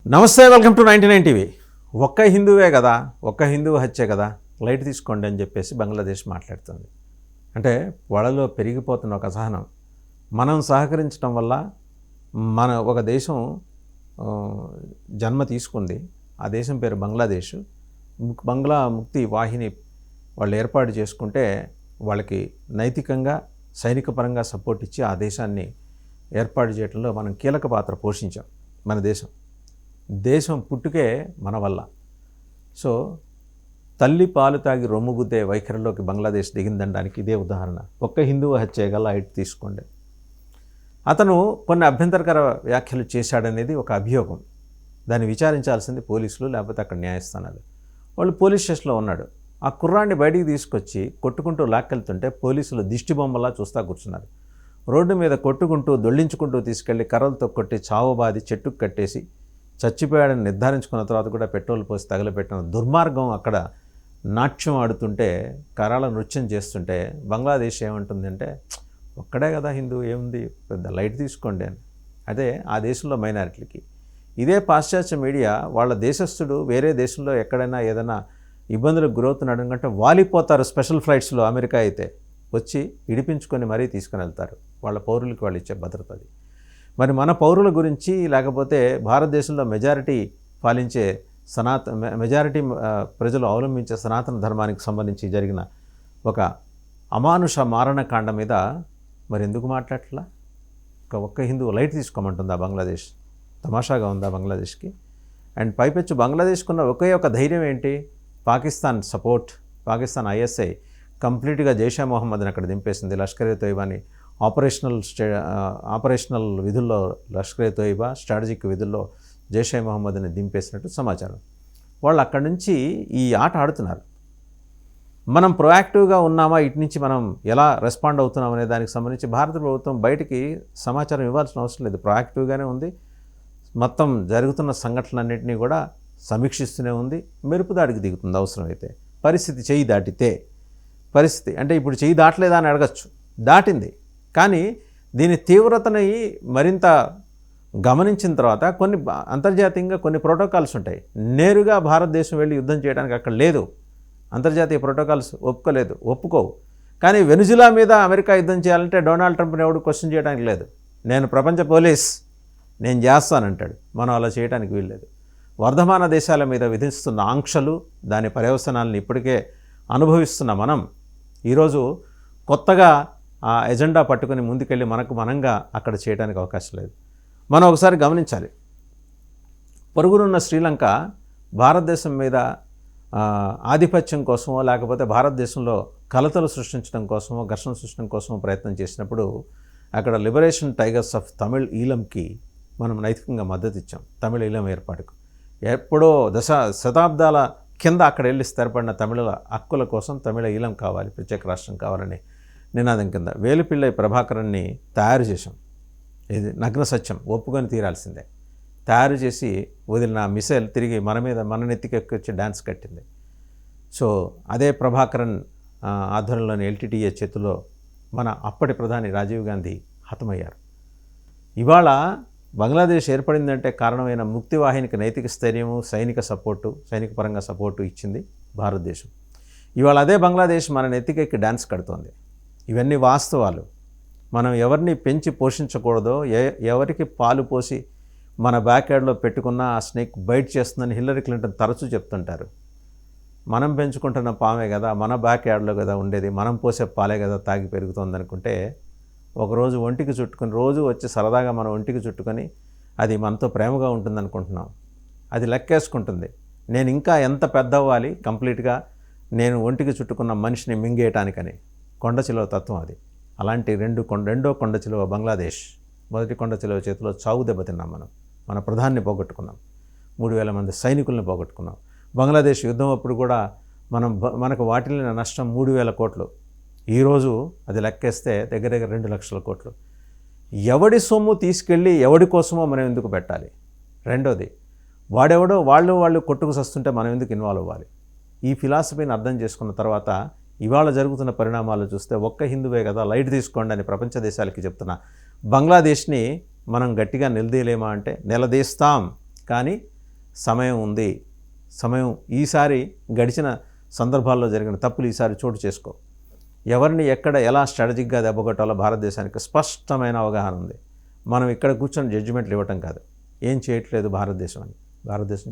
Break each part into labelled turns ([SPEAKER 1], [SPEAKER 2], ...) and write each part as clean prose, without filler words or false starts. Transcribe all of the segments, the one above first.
[SPEAKER 1] నమస్తే, welcome to 99 TV. ఒక్క హిందువే కదా, ఒక్క హిందువు హత్యే కదా, లైట్ తీసుకోండి అని చెప్పేసి బంగ్లాదేశ్ మాట్లాడుతుంది. అంటే వాళ్ళలో పెరిగిపోతున్న ఒక అసహనం. మనం సహకరించడం వల్ల మన ఒక దేశం జన్మ తీసుకుంది. ఆ దేశం పేరు బంగ్లాదేశ్. బంగ్లా ముక్తి వాహిని వాళ్ళు ఏర్పాటు చేసుకుంటే వాళ్ళకి నైతికంగా సైనిక పరంగా సపోర్ట్ ఇచ్చి ఆ దేశాన్ని ఏర్పాటు చేయడంలో మనం కీలక పాత్ర పోషించాం. మన దేశం పుట్టుకే మన వల్ల. సో తల్లి పాలు తాగి రొమ్ముగుద్దే వైఖరిలోకి బంగ్లాదేశ్ దిగిందనడానికి ఇదే ఉదాహరణ. ఒక్క హిందువు హత్య గల లైట్ తీసుకోండి. అతను కొన్ని అభ్యంతరకర వ్యాఖ్యలు చేశాడనేది ఒక అభియోగం. దాన్ని విచారించాల్సింది పోలీసులు, లేకపోతే అక్కడ న్యాయస్థానాలు. వాళ్ళు పోలీస్ స్టేషన్లో ఉన్నాడు. ఆ కుర్రాన్ని బయటికి తీసుకొచ్చి కొట్టుకుంటూ లాక్కెళ్తుంటే పోలీసులు దిష్టి బొమ్మలా చూస్తూ కూర్చున్నారు. రోడ్డు మీద కొట్టుకుంటూ దొళ్ళించుకుంటూ తీసుకెళ్లి కర్రలతో కొట్టి చావుబాది చెట్టుకు కట్టేసి చచ్చిపోయాడని నిర్ధారించుకున్న తర్వాత కూడా పెట్రోల్ పోసి తగలబెట్టిన దుర్మార్గం అక్కడ నాట్యం ఆడుతుంటే, కరాల నృత్యం చేస్తుంటే బంగ్లాదేశ్ ఏమంటుందంటే, ఒక్కడే కదా హిందూ, ఏముంది పెద్ద లైట్ తీసుకోండి అని. అదే ఆ దేశంలో మైనారిటీలకి. ఇదే పాశ్చాత్య మీడియా వాళ్ళ దేశస్థుడు వేరే దేశంలో ఎక్కడైనా ఏదైనా ఇబ్బందులకు గురవుతున్నాడు అంటే వాలిపోతారు. స్పెషల్ ఫ్లైట్స్లో అమెరికా అయితే వచ్చి ఇడిపించుకొని మరీ తీసుకుని వెళ్తారు. వాళ్ళ పౌరులకు వాళ్ళు ఇచ్చే భద్రతది. మరి మన పౌరుల గురించి, లేకపోతే భారతదేశంలో పాలించే మెజారిటీ ప్రజలు అవలంబించే సనాతన ధర్మానికి సంబంధించి జరిగిన ఒక అమానుష మారణకాండ మీద మరి ఎందుకు మాట్లాడట్లా? ఒక్క హిందువు లైట్ తీసుకోమంటుందా బంగ్లాదేశ్? తమాషాగా ఉందా బంగ్లాదేశ్కి? అండ్ పైపెచ్చు బంగ్లాదేశ్కున్న ఒకే ఒక ధైర్యం ఏంటి? పాకిస్తాన్ సపోర్ట్. పాకిస్తాన్ ఐఎస్ఐ కంప్లీట్గా జైషే మొహమ్మద్ని అక్కడ దింపేసింది. లష్కర్ ఏ తోయిబాని ఆపరేషనల్ విధుల్లో లష్కర్ ఏ తోయిబా స్ట్రాటజిక్ విధుల్లో జైషే మొహమ్మద్ని దింపేసినట్టు సమాచారం. వాళ్ళు అక్కడి నుంచి ఈ ఆట ఆడుతున్నారు. మనం ప్రొయాక్టివ్గా ఉన్నామా, ఇటు నుంచి మనం ఎలా రెస్పాండ్ అవుతున్నాం అనే దానికి సంబంధించి భారత ప్రభుత్వం బయటికి సమాచారం ఇవ్వాల్సిన అవసరం లేదు. ప్రొయాక్టివ్గానే ఉంది. మొత్తం జరుగుతున్న సంఘటనలన్నింటినీ కూడా సమీక్షిస్తూనే ఉంది. మెరుపు దాడికి దిగుతుంది అవసరమైతే. పరిస్థితి చెయ్యి దాటితే. పరిస్థితి అంటే ఇప్పుడు చెయ్యి దాటలేదా అని అడగచ్చు. దాటింది. కానీ దీని తీవ్రతని మరింత గమనించిన తర్వాత కొన్ని అంతర్జాతీయంగా కొన్ని ప్రోటోకాల్స్ ఉంటాయి. నేరుగా భారతదేశం వెళ్ళి యుద్ధం చేయడానికి అక్కడ లేదు. అంతర్జాతీయ ప్రోటోకాల్స్ ఒప్పుకోవు. కానీ వెనుజులా మీద అమెరికా యుద్ధం చేయాలంటే డొనాల్డ్ ట్రంప్ని ఎవడు క్వశ్చన్ చేయడానికి లేదు. నేను ప్రపంచ పోలీస్, నేను చేస్తానంటాడు. మనం అలా చేయడానికి వీల్లేదు. వర్ధమాన దేశాల మీద విధిస్తున్న ఆంక్షలు, దాని పర్యవసనాలను ఇప్పటికే అనుభవిస్తున్న మనం ఈరోజు కొత్తగా ఆ ఎజెండా పట్టుకుని ముందుకెళ్ళి మనంగా అక్కడ చేయడానికి అవకాశం లేదు. మనం ఒకసారి గమనించాలి. పొరుగునున్న శ్రీలంక భారతదేశం మీద ఆధిపత్యం కోసమో, లేకపోతే భారతదేశంలో కలతలు సృష్టించడం కోసమో, ఘర్షణ సృష్టించడం కోసమో ప్రయత్నం చేసినప్పుడు అక్కడ లిబరేషన్ టైగర్స్ ఆఫ్ తమిళ్ ఈలంకి మనం నైతికంగా మద్దతు ఇచ్చాం. తమిళ ఈలం ఏర్పాటుకు ఎప్పుడో శతాబ్దాల కింద అక్కడ వెళ్ళి స్థిరపడిన తమిళ హక్కుల కోసం తమిళ ఈలం కావాలి, ప్రత్యేక రాష్ట్రం కావాలని నినాదం కింద వేలుపిళ్ళై ప్రభాకరన్ని తయారు చేశాం. ఇది నగ్న సత్యం, ఒప్పుకొని తీరాల్సిందే. తయారు చేసి వదిలిన మిసైల్ తిరిగి మన నెత్తికెక్కొచ్చి డ్యాన్స్ కట్టింది. సో అదే ప్రభాకరన్ ఆధ్వర్యంలోని ఎల్టీటీఏ చేతిలో మన అప్పటి ప్రధాని రాజీవ్ గాంధీ హతమయ్యారు. ఇవాళ బంగ్లాదేశ్ ఏర్పడిందంటే కారణమైన ముక్తివాహినికి నైతిక స్థైర్యము, సైనిక పరంగా సపోర్టు ఇచ్చింది భారతదేశం. ఇవాళ అదే బంగ్లాదేశ్ మన నెత్తికెక్కి డ్యాన్స్ కడుతోంది. ఇవన్నీ వాస్తవాలు. మనం ఎవరిని పెంచి పోషించకూడదో, ఎవరికి పాలు పోసి మన బ్యాక్యార్డ్లో పెట్టుకున్న ఆ స్నేక్ బైట్ చేస్తుందని హిల్లరీ క్లింటన్ తరచూ చెప్తుంటారు. మనం పెంచుకుంటున్న పామే కదా, మన బ్యాక్యార్డ్లో కదా ఉండేది, మనం పోసే పాలే కదా తాగి పెరుగుతుంది అనుకుంటే, ఒకరోజు ఒంటికి చుట్టుకొని, రోజు వచ్చి సరదాగా మన ఒంటికి చుట్టుకొని అది మనతో ప్రేమగా ఉంటుంది అనుకుంటున్నాం. అది లెక్కేసుకుంటుంది, నేను ఇంకా ఎంత పెద్ద అవ్వాలి కంప్లీట్గా నేను ఒంటికి చుట్టుకున్న మనిషిని మింగేయటానికని. కొండ చిలువ తత్వం అది. అలాంటి రెండో కొండ చిలువ బంగ్లాదేశ్. మొదటి కొండ చిలువ చేతిలో చావు దెబ్బతిన్నాం మనం. మన ప్రధాన్ని పోగొట్టుకున్నాం. 3,000 మంది సైనికుల్ని పోగొట్టుకున్నాం. బంగ్లాదేశ్ యుద్ధం అప్పుడు కూడా మనకు వాటిల్లిన నష్టం 3,000 కోట్లు. ఈరోజు అది లెక్కేస్తే దగ్గర 2 లక్షల కోట్లు. ఎవడి సొమ్ము తీసుకెళ్ళి ఎవడి కోసమో మనం ఎందుకు పెట్టాలి? రెండోది, వాడెవడో వాళ్ళు కొట్టుకు సస్తుంటే మనం ఎందుకు ఇన్వాల్వ్ అవ్వాలి? ఈ ఫిలాసఫీని అర్థం చేసుకున్న తర్వాత ఇవాళ జరుగుతున్న పరిణామాలు చూస్తే ఒక్క హిందువే కదా లైట్ తీసుకోండి అని ప్రపంచ దేశాలకి చెప్తున్న బంగ్లాదేశ్ని మనం గట్టిగా నిలదీయలేమా అంటే నిలదీస్తాం. కానీ సమయం ఉంది. సమయం ఈసారి గడిచిన సందర్భాల్లో జరిగిన తప్పులు ఈసారి చోటు చేసుకో. ఎవరిని ఎక్కడ ఎలా స్ట్రాటజిక్గా దెబ్బకొట్టాలో భారతదేశానికి స్పష్టమైన అవగాహన ఉంది. మనం ఇక్కడ కూర్చొని జడ్జిమెంట్లు ఇవ్వటం కాదు. ఏం చేయట్లేదు భారతదేశం అని. భారతదేశం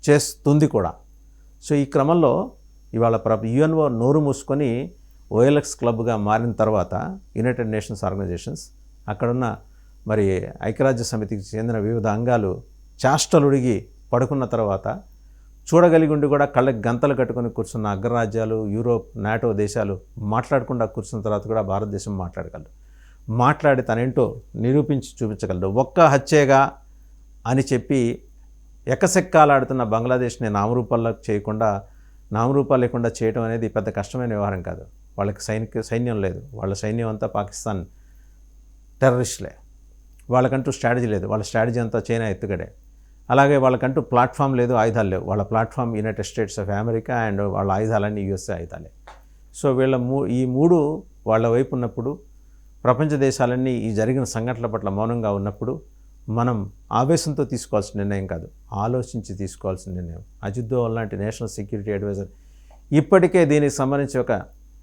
[SPEAKER 1] చేస్తుంది కూడా. సో ఈ క్రమంలో ఇవాళ యుఎన్ఓ నోరు మూసుకొని ఓఎల్ఎక్స్ క్లబ్గా మారిన తర్వాత యునైటెడ్ నేషన్స్ ఆర్గనైజేషన్స్ అక్కడున్న మరి ఐక్యరాజ్య సమితికి చెందిన వివిధ అంగాలు చాష్టలుడిగి పడుకున్న తర్వాత చూడగలిగి ఉండి కూడా కళ్ళకి గంతలు కట్టుకొని కూర్చున్న అగ్రరాజ్యాలు, యూరోప్, నాటో దేశాలు మాట్లాడకుండా కూర్చున్న తర్వాత కూడా భారతదేశం మాట్లాడగలదు. మాట్లాడి తనేంటో నిరూపించి చూపించగలదు. ఒక్క హత్యేగా అని చెప్పి ఎకసెక్కాలాడుతున్న బంగ్లాదేశ్ని నామరూపాలు లేకుండా చేయడం అనేది పెద్ద కష్టమైన వ్యవహారం కాదు. వాళ్ళకి సైన్యం లేదు. వాళ్ళ సైన్యం అంతా పాకిస్తాన్ టెర్రరిస్టులే. వాళ్ళకంటూ స్ట్రాటజీ లేదు. వాళ్ళ స్ట్రాటజీ అంతా చైనా ఎత్తుగడే. అలాగే వాళ్ళకంటూ ప్లాట్ఫామ్ లేదు, ఆయుధాలు లేవు. వాళ్ళ platform United states of America and వాళ్ళ ఆయుధాలన్నీ యుఎస్ఏ ఆయుధాలే. సో ఈ మూడు వాళ్ళ వైపు ఉన్నప్పుడు, ప్రపంచ దేశాలన్నీ ఈ జరిగిన సంఘటనల పట్ల మౌనంగా ఉన్నప్పుడు మనం ఆవేశంతో తీసుకోవాల్సిన నిర్ణయం కాదు, ఆలోచించి తీసుకోవాల్సిన నిర్ణయం. అజిత్ దోవల్ లాంటి నేషనల్ సెక్యూరిటీ అడ్వైజర్ ఇప్పటికే దీనికి సంబంధించి ఒక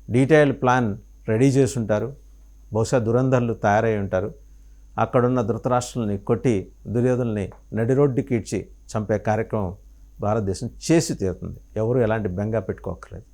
[SPEAKER 1] డీటెయిల్డ్ ప్లాన్ రెడీ చేసి ఉంటారు. బహుశా దురంధర్లు తయారై ఉంటారు. అక్కడున్న ధృతరాష్ట్రుల్ని కొట్టి దుర్యోధుల్ని నడిరోడ్డుకి ఇడ్చి చంపే కార్యక్రమం భారతదేశం చేసి తీరుతుంది. ఎవరు ఎలాంటి బెంగా పెట్టుకోక్కర్లేదు.